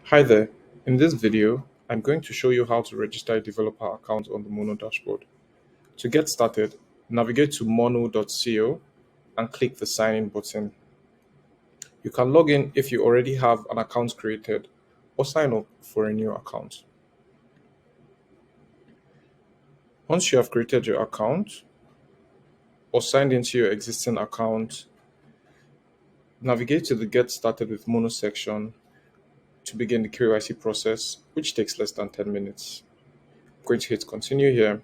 Hi there. In this video, I'm going to show you how to register a developer account on the Mono dashboard. To get started, navigate to mono.co and click the sign in button. You can log in if you already have an account created or sign up for a new account. Once you have created your account or signed into your existing account, navigate to the Get Started with Mono section to begin the KYC process, which takes less than 10 minutes. I'm going to hit continue here.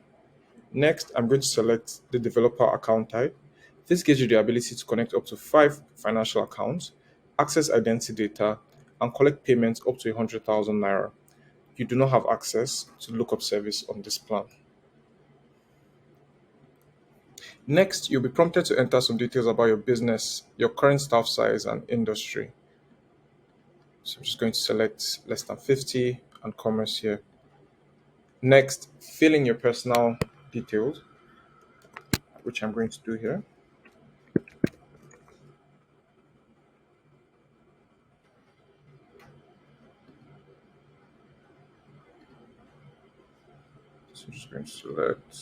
Next, I'm going to select the developer account type. This gives you the ability to connect up to 5 financial accounts, access identity data, and collect payments up to 100,000 naira. You do not have access to lookup service on this plan. Next, you'll be prompted to enter some details about your business, your current staff size, and industry. So I'm just going to select less than 50 and commerce here. Next, fill in your personal details, which I'm going to do here. So I'm just going to select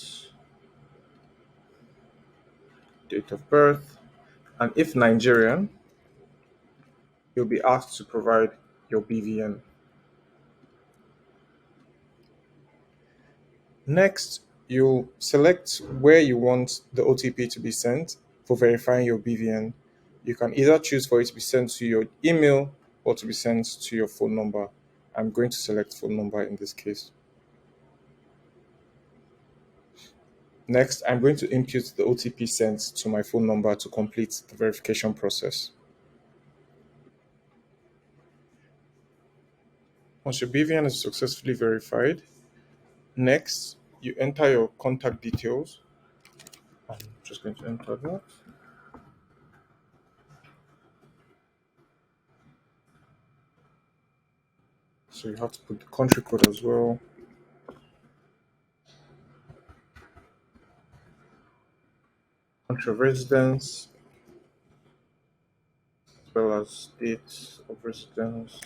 date of birth, and if Nigerian, you'll be asked to provide your BVN. Next, you'll select where you want the OTP to be sent for verifying your BVN. You can either choose for it to be sent to your email or to be sent to your phone number. I'm going to select phone number in this case. Next, I'm going to input the OTP sent to my phone number to complete the verification process. Once your BVN is successfully verified, next, you enter your contact details. I'm just going to enter that. So you have to put the country code as well. Country of residence, as well as state of residence.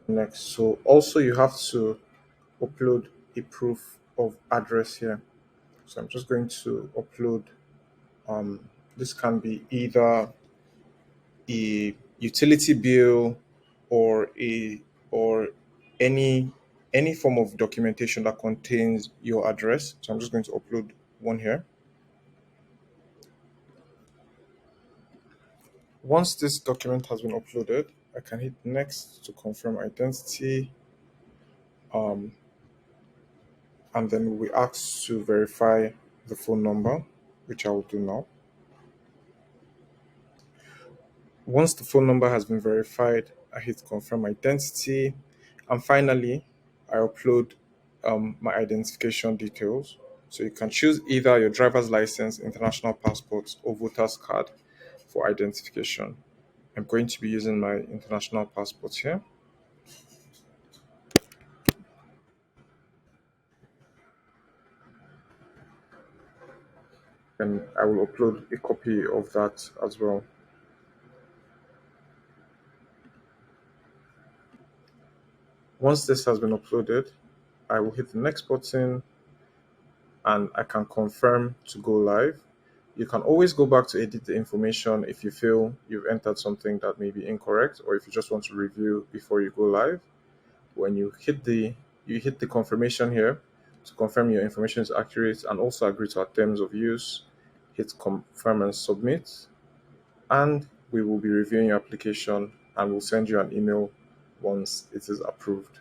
Next, so also you have to upload a proof of address here. So I'm just going to upload. This can be either a utility bill or a or any any form of documentation that contains your address. So I'm just going to upload one here. Once this document has been uploaded, I can hit next to confirm identity, um, and then we ask to verify the phone number, which I will do now. Once the phone number has been verified, I hit confirm identity, and finally, I upload my identification details. So you can choose either your driver's license, international passport, or voter's card for identification. I'm going to be using my international passport here. And I will upload a copy of that as well. Once this has been uploaded, I will hit the next button and I can confirm to go live. You can always go back to edit the information if you feel you've entered something that may be incorrect, or if you just want to review before you go live. When you hit the confirmation here to confirm your information is accurate and also agree to our terms of use. Hit confirm and submit, and we will be reviewing your application and we'll send you an email once it is approved.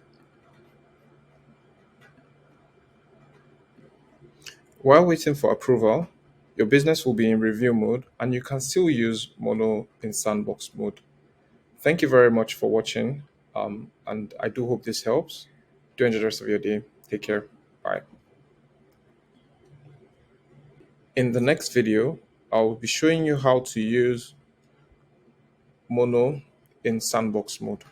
While waiting for approval, your business will be in review mode and you can still use Mono in sandbox mode. Thank you very much for watching, and I do hope this helps. Do enjoy the rest of your day. Take care. Bye. In the next video, I'll be showing you how to use Mono in sandbox mode.